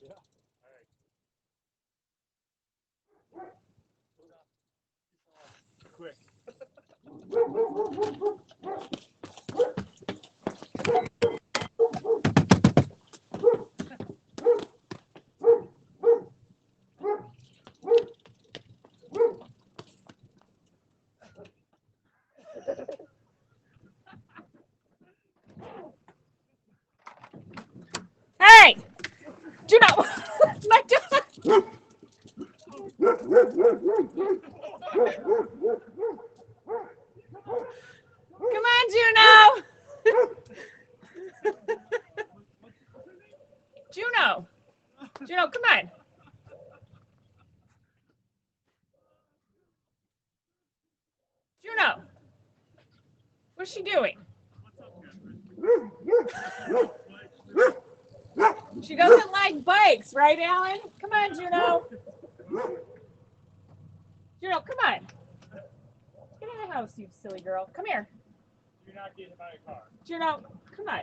Yeah. All right. Quick. Hey! Juno! My dog! Come on, Juno! Juno! Juno, come on. Juno! What's she doing? She doesn't like bikes, right, Alan? Come on, Juno. Juno, come on. Get in the house, you silly girl. Come here. You're not getting by a car. Juno, come on.